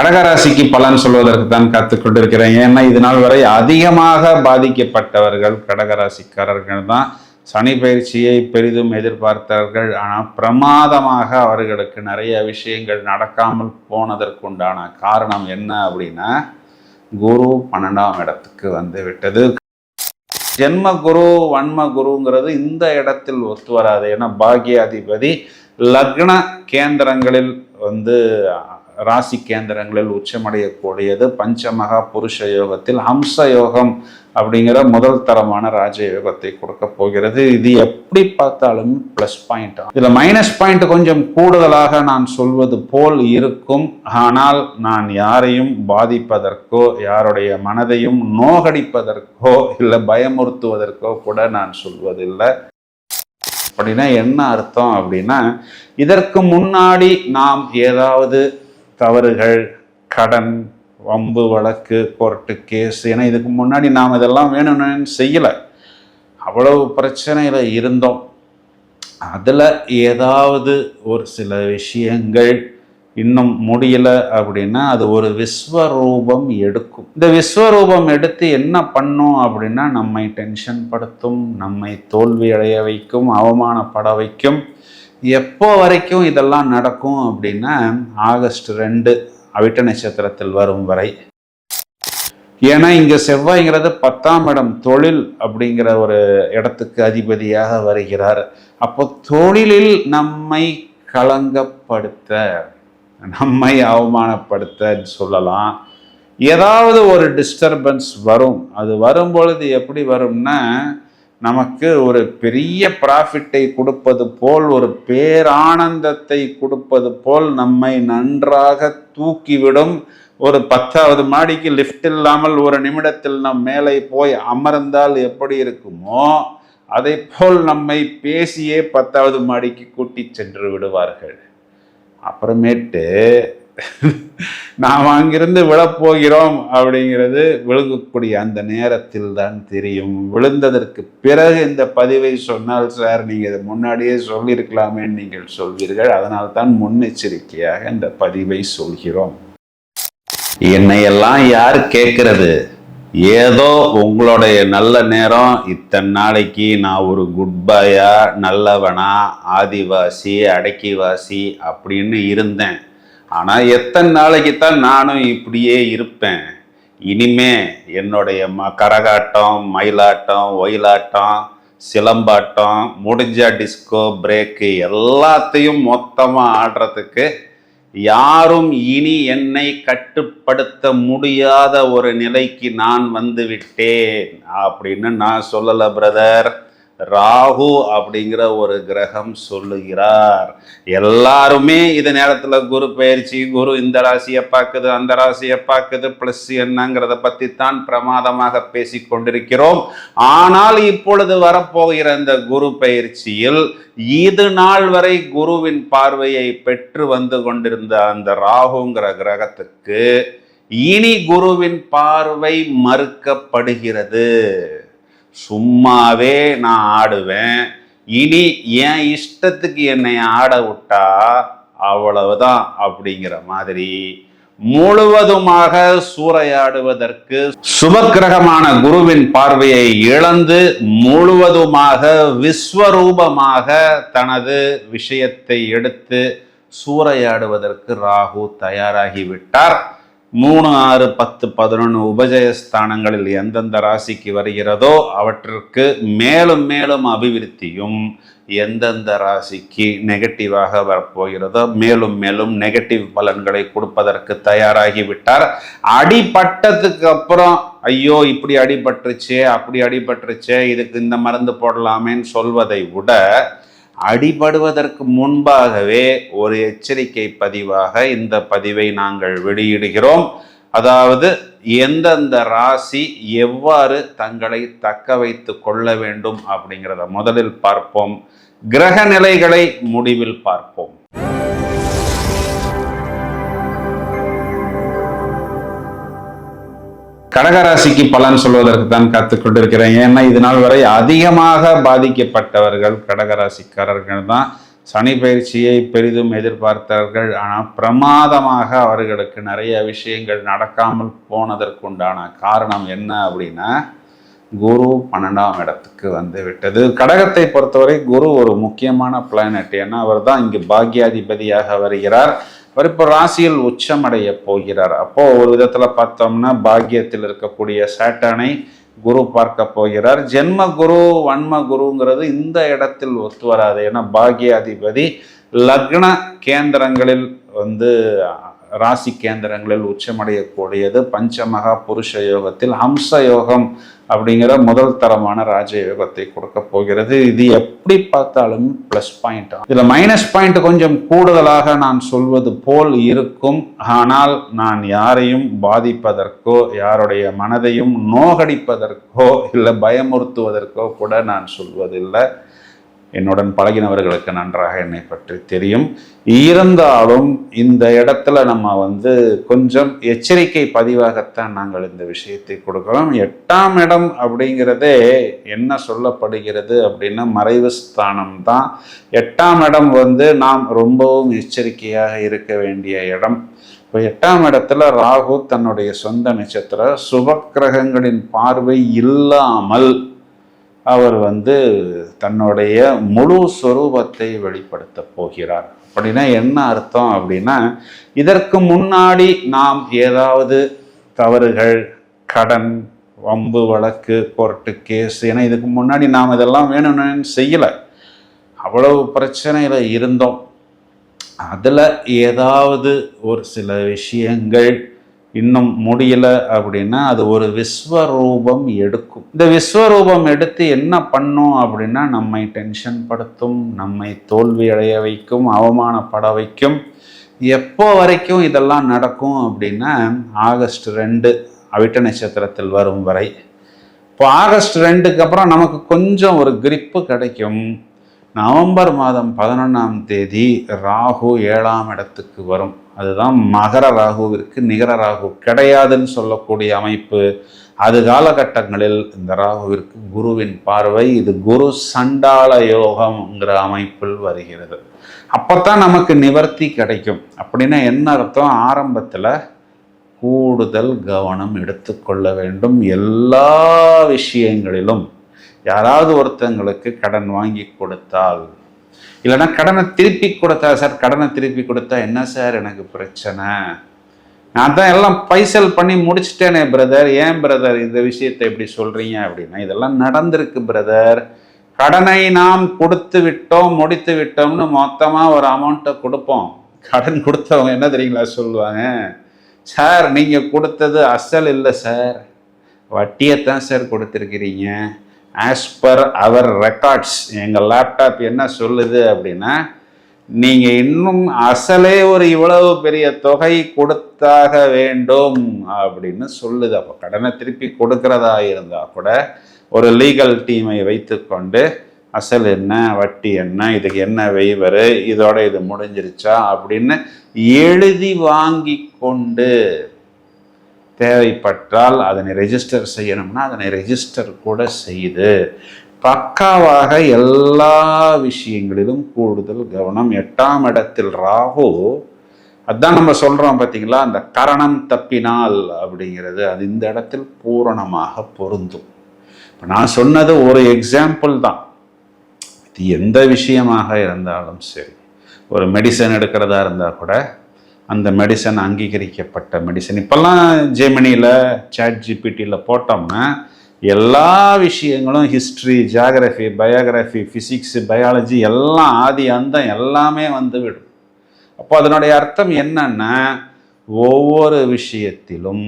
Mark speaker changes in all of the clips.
Speaker 1: கடகராசிக்கு பலன் சொல்வதற்கு தான் காத்துக்கொண்டிருக்கிறேன். ஏன்னா இது நாள் வரை அதிகமாக பாதிக்கப்பட்டவர்கள் கடகராசிக்காரர்கள் தான். சனி பயிற்சியை பெரிதும் எதிர்பார்த்தார்கள். ஆனால் பிரமாதமாக அவர்களுக்கு நிறைய விஷயங்கள் நடக்காமல் போனதற்குண்டான காரணம் என்ன அப்படின்னா, குரு 12ஆம் இடத்துக்கு வந்து விட்டது. ஜென்ம குரு வன்ம குருங்கிறது இந்த இடத்தில் ஒத்து வராது. ஏன்னா பாக்யாதிபதி லக்ன கேந்திரங்களில் வந்து ராசி கேந்திரங்களில் உச்சமடையக்கூடியது. பஞ்சமகா புருஷ யோகத்தில் ஹம்ச யோகம் அப்படிங்கிற முதல் தரமான ராஜயோகத்தை கொடுக்க போகிறது. இது எப்படி பார்த்தாலும் பிளஸ் பாயிண்ட். இதுல மைனஸ் பாயிண்ட் கொஞ்சம் கூடுதலாக நான் சொல்வது போல் இருக்கும். ஆனால் நான் யாரையும் பாதிப்பதற்கோ யாருடைய மனதையும் நோகடிப்பதற்கோ இல்லை பயமுறுத்துவதற்கோ கூட நான் சொல்வதில்லை. அப்படின்னா என்ன அர்த்தம் அப்படின்னா, இதற்கு முன்னாடி நாம் ஏதாவது தவறுகள், கடன், வம்பு வழக்கு, கோர்ட்டு கேஸ், ஏன்னா இதுக்கு முன்னாடி நாம் இதெல்லாம் வேணும்னு செய்யலை, அவ்வளவு பிரச்சனையில் இருந்தோம். அதில் ஏதாவது ஒரு சில விஷயங்கள் இன்னும் முடியல அப்படின்னா அது ஒரு விஸ்வரூபம் எடுக்கும். இந்த விஸ்வரூபம் எடுத்து என்ன பண்ணும் அப்படின்னா, நம்மை டென்ஷன் படுத்தும், நம்மை தோல்வி அடைய வைக்கும், அவமானப்பட வைக்கும். எப்போ வரைக்கும் இதெல்லாம் நடக்கும் அப்படின்னா, ஆகஸ்ட் 2 அவிட்ட நட்சத்திரத்தில் வரும் வரை. ஏன்னா இங்க செவ்வாய்ங்கிறது 10ஆம் இடம், தொழில் அப்படிங்கிற ஒரு இடத்துக்கு அதிபதியாக வருகிறார். அப்போ தொழிலில் நம்மை களங்கப்படுத்த, நம்மை அவமானப்படுத்த சொல்லலாம். ஏதாவது ஒரு டிஸ்டர்பன்ஸ் வரும். அது வரும்பொழுது எப்படி வரும்னா, நமக்கு ஒரு பெரிய ப்ராஃபிட்டை கொடுப்பது போல், ஒரு பேரானந்தத்தை கொடுப்பது போல் நம்மை நன்றாக தூக்கிவிடும். ஒரு 10வது மாடிக்கு லிஃப்ட் இல்லாமல் ஒரு நிமிடத்தில் நம் மேலே போய் அமர்ந்தால் எப்படி இருக்குமோ, அதை போல் நம்மை பேசியே 10வது மாடிக்கு கூட்டி சென்று விடுவார்கள். அப்புறமேட்டு நாம் அங்கிருந்து விழப்போகிறோம் அப்படிங்கிறது விழுகக்கூடிய அந்த நேரத்தில் தான் தெரியும். விழுந்ததற்கு பிறகு இந்த பதிவை சொன்னால், சார் நீங்கள் இதை முன்னாடியே சொல்லியிருக்கலாமே நீங்கள் சொல்வீர்கள். அதனால் தான் முன்னெச்சரிக்கையாக இந்த பதிவை சொல்கிறோம். என்னையெல்லாம் யார் கேட்கறது? ஏதோ உங்களுடைய நல்ல நேரம், இத்தனை நாளைக்கு நான் ஒரு குட் பாயா, நல்லவனா, ஆதிவாசி, அடக்கிவாசி அப்படின்னு இருந்தேன். ஆனால் எத்தனை நாளைக்கு தான் நானும் இப்படியே இருப்பேன்? இனிமே என்னுடைய கரகாட்டம், மயிலாட்டம், ஒயிலாட்டம், சிலம்பாட்டம், முடிஞ்ச டிஸ்கோ, பிரேக்கு எல்லாத்தையும் மொத்தமாக ஆடுறதுக்கு யாரும் இனி என்னை கட்டுப்படுத்த முடியாத ஒரு நிலைக்கு நான் வந்து விட்டேன் அப்படின்னு நான் சொல்லலை பிரதர். ராகு அப்படிங்கிற ஒரு கிரகம் சொல்லுகிறார். எல்லாருமே இது நேரத்தில் குரு பயிற்சி, குரு இந்த ராசியை பார்க்குது, அந்த ராசியை பார்க்குது, பிளஸ் என்னங்கிறத பற்றி தான் பிரமாதமாக பேசி கொண்டிருக்கிறோம். ஆனால் இப்பொழுது வரப்போகிற இந்த குரு பயிற்சியில் இது நாள் வரை குருவின் பார்வையை பெற்று வந்து கொண்டிருந்த அந்த ராகுங்கிற கிரகத்துக்கு இனி குருவின் பார்வை மறுக்கப்படுகிறது. சும்மாவே நான் ஆடுவேன், இனி என் இஷ்டத்துக்கு என்னை ஆட விட்டா அவ்வளவுதான் அப்படிங்கிற மாதிரி முழுவதுமாக சூறையாடுவதற்கு சுபக்கிரகமான குருவின் பார்வையை இழந்து முழுவதுமாக விஸ்வரூபமாக தனது விஷயத்தை எடுத்து சூறையாடுவதற்கு ராகு தயாராகிவிட்டார். 3, 6, 10, 11 உபஜயஸ்தானங்களில் எந்தெந்த ராசிக்கு வருகிறதோ அவற்றிற்கு மேலும் மேலும் அபிவிருத்தியும், எந்தெந்த ராசிக்கு நெகட்டிவாக வரப்போகிறதோ மேலும் மேலும் நெகட்டிவ் பலன்களை கொடுப்பதற்கு தயாராகிவிட்டார். அடிபட்டதுக்கு அப்புறம் ஐயோ இப்படி அடிபட்டுருச்சே, அப்படி அடிபட்டுருச்சே, இதுக்கு இந்த மருந்து போடலாமேன்னு சொல்வதை விட, அடிபடுவதற்கு முன்பாகவே ஒரு எச்சரிக்கை பதிவாக இந்த பதிவை நாங்கள் வெளியிடுகிறோம். அதாவது எந்தெந்த ராசி எவ்வாறு தங்களை தக்க வைத்து கொள்ள வேண்டும் அப்படிங்கிறத முதலில் பார்ப்போம். கிரக நிலைகளை முடிவில் பார்ப்போம். கடகராசிக்கு பலன் சொல்வதற்கு தான் காத்துக்கொண்டிருக்கிறேன். ஏன்னா இது நாள் வரை அதிகமாக பாதிக்கப்பட்டவர்கள் கடகராசிக்காரர்கள் தான். சனி பயிற்சியை பெரிதும் எதிர்பார்த்தார்கள். ஆனால் பிரமாதமாக அவர்களுக்கு நிறைய விஷயங்கள் நடக்காமல் போனதற்குண்டான காரணம் என்ன அப்படின்னா, குரு 12ஆம் இடத்துக்கு வந்து விட்டது. கடகத்தை பொறுத்தவரை குரு ஒரு முக்கியமான பிளானட். ஏன்னா அவர் தான் இங்கு பாக்யாதிபதியாக வருகிறார். அவர் இப்போ ராசியில் உச்சமடைய போகிறார். அப்போ ஒரு விதத்துல பார்த்தோம்னா பாக்கியத்தில் இருக்கக்கூடிய சேட்டனை குரு பார்க்க போகிறார். ஜென்ம குரு வன்ம குருங்கிறது இந்த இடத்தில் ஒத்து வராது. ஏன்னா பாக்யாதிபதி லக்ன கேந்திரங்களில் வந்து ராசி கேந்திரங்களில் உச்சமடையக்கூடியது. பஞ்சமகா புருஷ யோகத்தில் ஹம்ச யோகம் அப்படிங்கிற முதல் தரமான ராஜ யோகத்தை கொடுக்க போகிறது. இது எப்படி பார்த்தாலும் பிளஸ் பாயிண்ட். இதுல மைனஸ் பாயிண்ட் கொஞ்சம் கூடுதலாக நான் சொல்வது போல் இருக்கும். ஆனால் நான் யாரையும் பாதிப்பதற்கோ யாருடைய மனதையும் நோகடிப்பதற்கோ இல்லை பயமுறுத்துவதற்கோ கூட நான் சொல்வதில்லை. என்னுடன் பழகினவர்களுக்கு நன்றாக என்னை பற்றி தெரியும். இருந்தாலும் இந்த இடத்துல நம்ம வந்து கொஞ்சம் எச்சரிக்கை பதிவாகத்தான் நாங்கள் இந்த விஷயத்தை கொடுக்கிறோம். 8ஆம் இடம் அப்படிங்கிறதே என்ன சொல்லப்படுகிறது அப்படின்னா மறைவு ஸ்தானம் தான். 8ஆம் இடம் வந்து நாம் ரொம்பவும் எச்சரிக்கையாக இருக்க வேண்டிய இடம். இப்போ 8ஆம் இடத்துல ராகு தன்னுடைய சொந்த நட்சத்திர சுபக்கிரகங்களின் பார்வை இல்லாமல் அவர் வந்து தன்னுடைய முழு சொரூபத்தை வெளிப்படுத்த போகிறார். அப்படின்னா என்ன அர்த்தம் அப்படின்னா, இதற்கு முன்னாடி நாம் ஏதாவது தவறுகள், கடன், வம்பு வழக்கு, கோர்ட்டு கேஸ், ஏன்னா இதுக்கு முன்னாடி நாம் இதெல்லாம் வேணும்னு செய்யலை, அவ்வளவு பிரச்சனையில் இருந்தோம். அதில் ஏதாவது ஒரு சில விஷயங்கள் இன்னும் முடியல அப்படின்னா அது ஒரு விஸ்வரூபம் எடுக்கும். இந்த விஸ்வரூபம் எடுத்து என்ன பண்ணும் அப்படின்னா நம்மை டென்ஷன் படுத்தும், நம்மை தோல்வி அடைய வைக்கும், அவமானப்பட வைக்கும். எப்போ வரைக்கும் இதெல்லாம் நடக்கும் அப்படின்னா ஆகஸ்ட் 2 அவிட்ட நட்சத்திரத்தில் வரும் வரை. இப்போ ஆகஸ்ட் 2க்கு அப்புறம் நமக்கு கொஞ்சம் ஒரு கிரிப்பு கிடைக்கும். நவம்பர் மாதம் 11ஆம் தேதி ராகு 7ஆம் இடத்துக்கு வரும். அதுதான் மகர ராகுவிற்கு நிகர ராகு கிடையாதுன்னு சொல்லக்கூடிய அமைப்பு. அது காலகட்டங்களில் இந்த ராகுவிற்கு குருவின் பார்வை, இது குரு சண்டாள யோகம்ங்கிற அமைப்பில் வருகிறது. அப்பத்தான் நமக்கு நிவர்த்தி கிடைக்கும். அப்படின்னா என்ன அர்த்தம்? ஆரம்பத்தில் கூடுதல் கவனம் எடுத்துக்கொள்ள வேண்டும். எல்லா விஷயங்களிலும் யாராவது ஒருத்தங்களுக்கு கடன் வாங்கி கொடுத்தால், இல்லைன்னா கடனை திருப்பி கொடுத்தா, சார் கடனை திருப்பி கொடுத்தா என்ன சார் எனக்கு பிரச்சனை, நான் தான் எல்லாம் பைசல் பண்ணி முடிச்சிட்டேனே பிரதர், ஏன் பிரதர் இந்த விஷயத்தை எப்படி சொல்றீங்க அப்படின்னா, இதெல்லாம் நடந்திருக்கு பிரதர். கடனை நாம் கொடுத்து விட்டோம், முடித்து விட்டோம்னு மொத்தமாக ஒரு அமௌண்ட்டை கொடுப்போம். கடன் கொடுத்தவங்க என்ன தெரியுங்களா சொல்லுவாங்க, சார் நீங்கள் கொடுத்தது அசல் இல்லை சார், வட்டியைத்தான் சார் கொடுத்துருக்கிறீங்க. ஆஸ் பர் அவர் ரெக்கார்ட்ஸ் எங்கள் லேப்டாப் என்ன சொல்லுது அப்படின்னா, நீங்கள் இன்னும் அசலே ஒரு இவ்வளவு பெரிய தொகை கொடுத்தாக வேண்டும் அப்படின்னு சொல்லுது. அப்போ கடனை திருப்பி கொடுக்கறதா இருந்தால் கூட ஒரு லீகல் டீமை வைத்துக்கொண்டு அசல் என்ன, வட்டி என்ன, இதுக்கு என்ன வெய்வரு, இதோட இது முடிஞ்சிருச்சா அப்படின்னு எழுதி வாங்கி கொண்டு தேவைப்பட்டால் அதனை ரெஜிஸ்டர் செய்யணும்னா அதனை ரெஜிஸ்டர் கூட செய்து பக்காவாக எல்லா விஷயங்களிலும் கூடுதல் கவனம். 8ஆம் இடத்தில் ராகு, அதான் நம்ம சொல்றோம் பார்த்தீங்களா, அந்த கரணம் தப்பினால் அப்படிங்கிறது அது இந்த இடத்தில் பூரணமாக பொருந்தும். இப்போ நான் சொன்னது ஒரு எக்ஸாம்பிள் தான். இது எந்த விஷயமாக இருந்தாலும் சரி, ஒரு மெடிசன் எடுக்கிறதா இருந்தால் கூட அந்த மெடிசன் அங்கீகரிக்கப்பட்ட மெடிசன். இப்போல்லாம் ஜெமினியில் சாட் ஜிபிடியில் போட்டோம்னா எல்லா விஷயங்களும் history, geography, biography, physics, biology எல்லாம் ஆதி அந்தம் எல்லாமே வந்து விடும். அப்போ அதனுடைய அர்த்தம் என்னன்னா, ஒவ்வொரு விஷயத்திலும்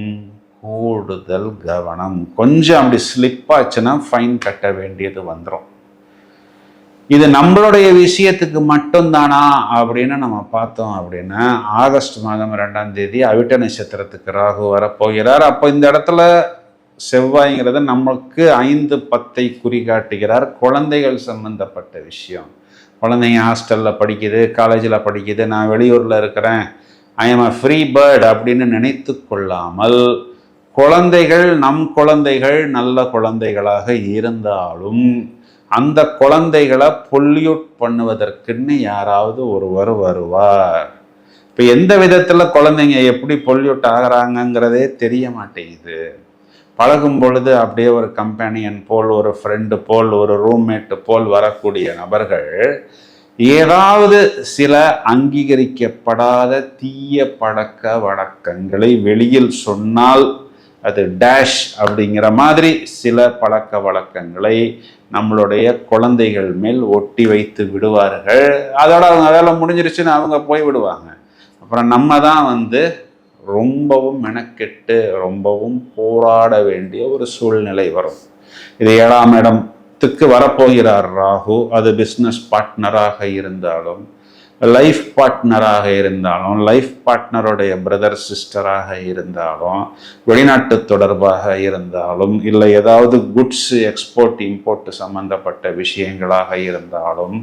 Speaker 1: கூடுதல் கவனம். கொஞ்சம் அப்படி ஸ்லிப் ஆச்சுன்னா ஃபைன் கட்ட வேண்டியது வந்துடும். இது நம்மளுடைய விஷயத்துக்கு மட்டும்தானா அப்படின்னு நம்ம பார்த்தோம் அப்படின்னா, ஆகஸ்ட் மாதம் 2ஆம் தேதி அவிட்ட நட்சத்திரத்துக்கு ராகு வரப்போகிறார். அப்போ இந்த இடத்துல செவ்வாய்ங்கிறது நமக்கு 5-10 குறிகாட்டுகிறார். குழந்தைகள் சம்பந்தப்பட்ட விஷயம். குழந்தைங்க ஹாஸ்டலில் படிக்குது, காலேஜில் படிக்குது, நான் வெளியூரில் இருக்கிறேன், I am a free bird அப்படின்னு நினைத்து கொள்ளாமல், குழந்தைகள் நம் குழந்தைகள் நல்ல குழந்தைகளாக இருந்தாலும் அந்த குழந்தைகளை பொல்யூட் பண்ணுவதற்குன்னு யாராவது ஒருவர் வருவார். இப்போ எந்த விதத்தில் குழந்தைங்க எப்படி பொல்யூட் ஆகிறாங்கங்கிறதே தெரிய மாட்டேங்குது. பழகும் பொழுது அப்படியே ஒரு கம்பெனியன் போல், ஒரு ஃப்ரெண்டு போல், ஒரு ரூம்மேட்டு போல் வரக்கூடிய நபர்கள் ஏதாவது சில அங்கீகரிக்கப்படாத தீய பழக்க வழக்கங்களை வெளியில் சொன்னால் அது டேஷ் அப்படிங்கிற மாதிரி சில பழக்க வழக்கங்களை நம்மளுடைய குழந்தைகள் மேல் ஒட்டி வைத்து விடுவார்கள். அதோட அவங்க வேலை முடிஞ்சிருச்சுன்னு அவங்க போய் விடுவாங்க. அப்புறம் நம்ம தான் ரொம்பவும் மெனக்கெட்டு ரொம்பவும் போராட வேண்டிய ஒரு சூழ்நிலை வரும். இது 7ஆம் இடத்துக்கு வரப்போகிறார் ராகு. அது பிஸ்னஸ் பார்ட்னராக இருந்தாலும், லைஃப் பார்ட்னராக இருந்தாலும், லைஃப் பார்ட்னருடைய பிரதர் சிஸ்டராக இருந்தாலும், வெளிநாட்டு தொடர்பாக இருந்தாலும், இல்லை ஏதாவது குட்ஸ் எக்ஸ்போர்ட் இம்போர்ட் சம்பந்தப்பட்ட விஷயங்களாக இருந்தாலும்.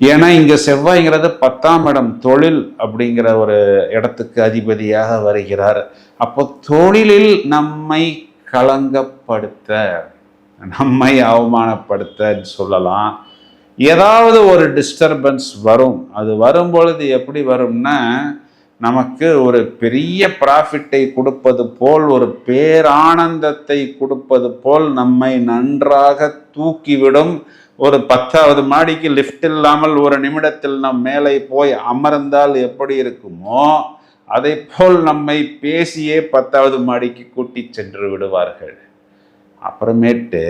Speaker 1: ஏன்னா இங்க செவ்வாய்ங்கிறது 10ஆம் இடம், தொழில் அப்படிங்கிற ஒரு இடத்துக்கு அதிபதியாக வருகிறார். அப்போ தொழிலில் நம்மை களங்கப்படுத்த, நம்மை அவமானப்படுத்த சொல்லலாம். ஏதாவது ஒரு டிஸ்டர்பன்ஸ் வரும். அது வரும் பொழுது எப்படி வரும்னா, நமக்கு ஒரு பெரிய ப்ராஃபிட்டை கொடுப்பது போல், ஒரு பேரானந்தத்தை கொடுப்பது போல் நம்மை நன்றாக தூக்கிவிடும். ஒரு 10வது மாடிக்கு லிஃப்ட் இல்லாமல் ஒரு நிமிடத்தில் நம் மேலே போய் அமர்ந்தால் எப்படி இருக்குமோ, அதை போல் நம்மை பேசியே 10வது மாடிக்கு கூட்டி சென்று விடுவார்கள். அப்புறமேட்டு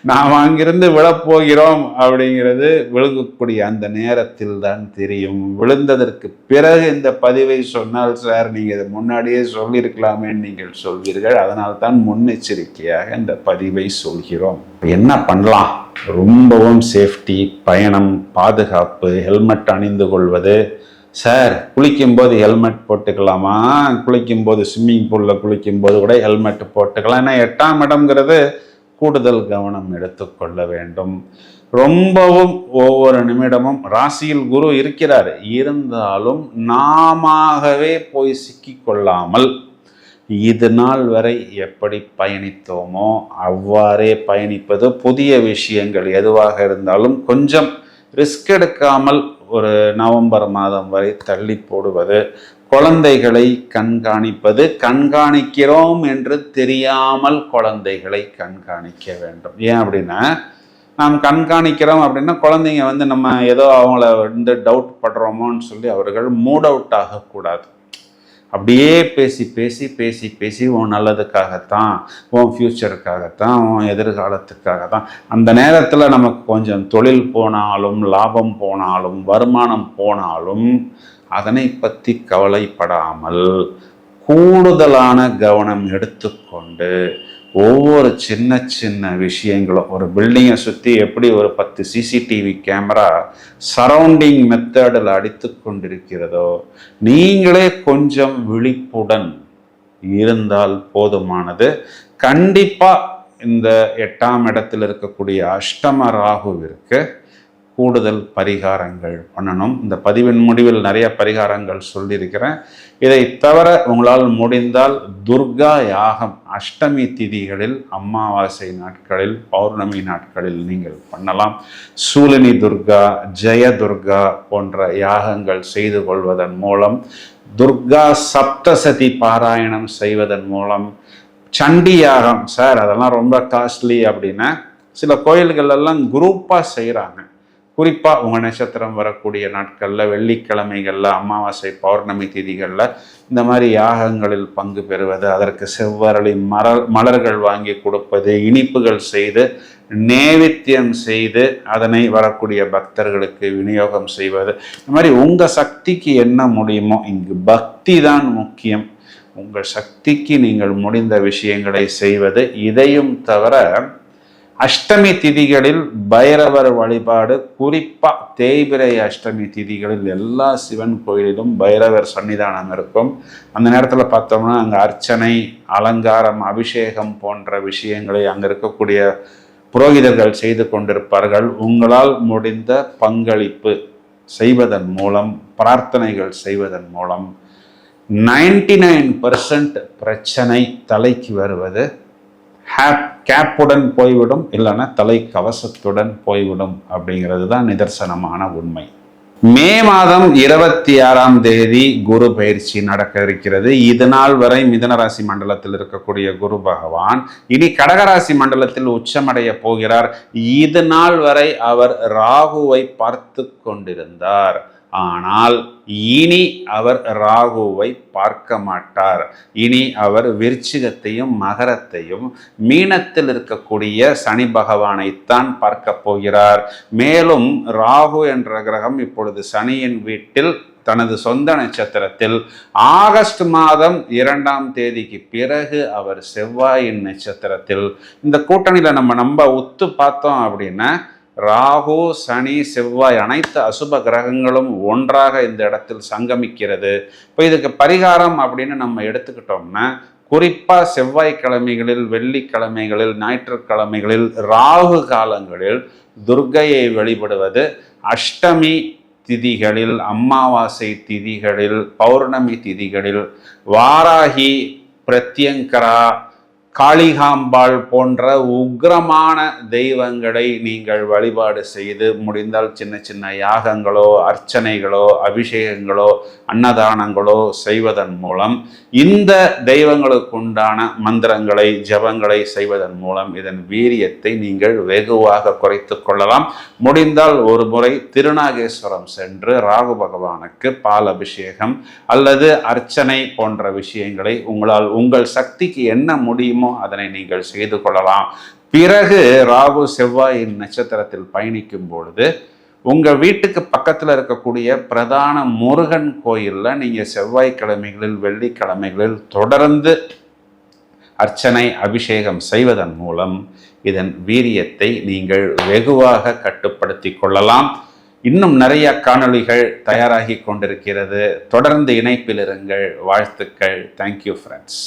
Speaker 1: நாம் அங்கிருந்து விழப்போகிறோம் அப்படிங்கிறது விழுகக்கூடிய அந்த நேரத்தில் தான் தெரியும். விழுந்ததற்கு பிறகு இந்த பதிவை சொன்னால், சார் நீங்கள் இதை முன்னாடியே சொல்லியிருக்கலாமேன்னு நீங்கள் சொல்வீர்கள். அதனால் தான் முன்னெச்சரிக்கையாக இந்த பதிவை சொல்கிறோம். என்ன பண்ணலாம்? ரொம்பவும் சேஃப்டி, பயணம், பாதுகாப்பு, ஹெல்மெட் அணிந்து கொள்வது. சார் குளிக்கும்போது ஹெல்மெட் போட்டுக்கலாமா? குளிக்கும்போது ஸ்விம்மிங் பூலில் குளிக்கும்போது கூட ஹெல்மெட் போட்டுக்கலாம். ஏன்னா 8ஆம் இடம்ங்கிறது கூடுதல் கவனம் எடுத்துக்கொள்ள வேண்டும். ரொம்பவும் ஒவ்வொரு நிமிடமும் ராசியில் குரு இருக்கிறார். இருந்தாலும் நாமவே போய் சிக்கிக்கொள்ளாமல் இது நாள் வரை எப்படி பயணித்தோமோ அவ்வாறே பயணிப்பது. புதிய விஷயங்கள் எதுவாக இருந்தாலும் கொஞ்சம் ரிஸ்க் எடுக்காமல் ஒரு நவம்பர் மாதம் வரை தள்ளி போடுவது. குழந்தைகளை கண்காணிப்பது. கண்காணிக்கிறோம் என்று தெரியாமல் குழந்தைகளை கண்காணிக்க வேண்டும். ஏன் அப்படின்னா, நாம் கண்காணிக்கிறோம் அப்படின்னா குழந்தைங்க நம்ம ஏதோ அவங்கள டவுட் படுறோமோன்னு சொல்லி அவர்கள் மூட் அவுட் ஆகக்கூடாது. அப்படியே பேசி பேசி பேசி பேசி உன் நல்லதுக்காகத்தான், உன் ஃப்யூச்சருக்காகத்தான், உன் எதிர்காலத்துக்காகத்தான். அந்த நேரத்தில் நமக்கு கொஞ்சம் தொழில் போனாலும், லாபம் போனாலும், வருமானம் போனாலும் அதனை பற்றி கவலைப்படாமல் கூடுதலான கவனம் எடுத்துக்கொண்டு ஒவ்வொரு சின்ன சின்ன விஷயங்களும், ஒரு பில்டிங்கை சுற்றி எப்படி ஒரு 10 சிசிடிவி கேமரா சரௌண்டிங் மெத்தடில் அடித்து கொண்டிருக்கிறதோ, நீங்களே கொஞ்சம் விழிப்புடன் இருந்தால் போதுமானது. கண்டிப்பாக இந்த 8ஆம் இடத்தில் இருக்கக்கூடிய அஷ்டம ராகுவிற்கு கூடுதல் பரிகாரங்கள் பண்ணணும். இந்த பதிவின் முடிவில் நிறைய பரிகாரங்கள் சொல்லியிருக்கிறேன். இதை தவிர உங்களால் முடிந்தால் துர்கா யாகம் அஷ்டமி திதிகளில், அமாவாசை நாட்களில், பௌர்ணமி நாட்களில் நீங்கள் பண்ணலாம். சூலினி துர்கா, ஜெய துர்கா போன்ற யாகங்கள் செய்து கொள்வதன் மூலம், துர்கா சப்தசதி பாராயணம் செய்வதன் மூலம், சண்டி யாகம், சார் அதெல்லாம் ரொம்ப காஸ்ட்லி அப்படின்னா சில கோயில்கள் எல்லாம் குரூப்பாக செய்கிறாங்க. குறிப்பாக உங்கள் நட்சத்திரம் வரக்கூடிய நாட்களில், வெள்ளிக்கிழமைகளில், அமாவாசை பௌர்ணமி திதிகளில் இந்த மாதிரி யாகங்களில் பங்கு பெறுவது, அதற்கு செவ்வரளி மலர்கள் வாங்கி கொடுப்பது, இனிப்புகள் செய்து நேவேத்தியம் செய்து அதனை வரக்கூடிய பக்தர்களுக்கு விநியோகம் செய்வது, இந்த மாதிரி உங்கள் சக்திக்கு என்ன முடியுமோ, இங்கு பக்தி தான் முக்கியம். உங்கள் சக்திக்கு நீங்கள் முடிந்த விஷயங்களை செய்வது. இதையும் தவிர அஷ்டமி திதிகளில் பைரவர் வழிபாடு, குறிப்பாக தேய்பிரை அஷ்டமி திதிகளில் எல்லா சிவன் கோயிலிலும் பைரவர் சன்னிதானம் இருக்கும். அந்த நேரத்தில் பார்த்தோம்னா அங்கே அர்ச்சனை, அலங்காரம், அபிஷேகம் போன்ற விஷயங்களை அங்கே இருக்கக்கூடிய புரோகிதர்கள் செய்து கொண்டிருப்பார்கள். உங்களால் முடிந்த பங்களிப்பு செய்வதன் மூலம், பிரார்த்தனைகள் செய்வதன் மூலம் 99% பிரச்சனை தலைக்கு வருவது கேப்புடன் போய்விடும், இல்லைன்னா தலை கவசத்துடன் போய்விடும் அப்படிங்கிறது தான் நிதர்சனமான உண்மை. மே மாதம் 26ஆம் தேதி குரு பயிற்சி நடக்க இருக்கிறது. இது நாள் வரை மிதுனராசி மண்டலத்தில் இருக்கக்கூடிய குரு பகவான் இனி கடகராசி மண்டலத்தில் உச்சமடைய போகிறார். இது நாள் வரை அவர் ராகுவை பார்த்து கொண்டிருந்தார். ஆனால் இனி அவர் ராகுவை பார்க்க மாட்டார். இனி அவர் விருச்சிகத்தையும் மகரத்தையும் மீனத்தில் இருக்கக்கூடிய சனி பகவானைத்தான் பார்க்க போகிறார். மேலும் ராகு என்ற கிரகம் இப்பொழுது சனியின் வீட்டில் தனது சொந்த நட்சத்திரத்தில் ஆகஸ்ட் மாதம் 2ஆம் தேதிக்கு பிறகு அவர் செவ்வாயின் நட்சத்திரத்தில். இந்த கூட்டணியில் நம்ம உத்து பார்த்தோம் அப்படின்னா ராகு, சனி, செவ்வாய் அனைத்து அசுப கிரகங்களும் ஒன்றாக இந்த இடத்தில் சங்கமிக்கிறது. இப்போ இதுக்கு பரிகாரம் அப்படின்னு நம்ம எடுத்துக்கிட்டோம்னா, குறிப்பாக செவ்வாய்க்கிழமைகளில், வெள்ளிக்கிழமைகளில், ஞாயிற்றுக்கிழமைகளில், ராகு காலங்களில் துர்க்கையை வழிபடுவது, அஷ்டமி திதிகளில், அமாவாசை திதிகளில், பௌர்ணமி திதிகளில் வாராகி, பிரத்யங்கரா, காளிகாம்பாள் போன்ற உக்ரமான தெய்வங்களை நீங்கள் வழிபாடு செய்து முடிந்தால் சின்ன சின்ன யாகங்களோ, அர்ச்சனைகளோ, அபிஷேகங்களோ, அன்னதானங்களோ செய்வதன் மூலம், இந்த தெய்வங்களுக்கு உண்டான மந்திரங்களை, ஜபங்களை செய்வதன் மூலம் இதன் வீரியத்தை நீங்கள் வெகுவாக குறைத்து கொள்ளலாம். முடிந்தால் ஒரு முறை திருநாகேஸ்வரம் சென்று ராகு பகவானுக்கு பால் அபிஷேகம் அல்லது அர்ச்சனை போன்ற விஷயங்களை உங்களால் உங்கள் சக்திக்கு என்ன முடியும் அதனை நீங்கள் செய்து கொள்ளலாம். பிறகு ராகு செவ்வாயின் நட்சத்திரத்தில் பயணிக்கும் பொழுது உங்க வீட்டுக்கு பக்கத்தில் இருக்கக்கூடிய பிரதான முருகன் கோயிலில் நீங்க செவ்வாய்க்கிழமைகளில், வெள்ளிக்கிழமைகளில் தொடர்ந்து அர்ச்சனை, அபிஷேகம் செய்வதன் மூலம் இதன் வீரியத்தை நீங்கள் வெகுவாக கட்டுப்படுத்தி கொள்ளலாம். இன்னும் நிறைய காணொளிகள் தயாராகி கொண்டிருக்கிறது. தொடர்ந்து இணைப்பில் இருங்கள். வாழ்த்துக்கள். Thank you friends.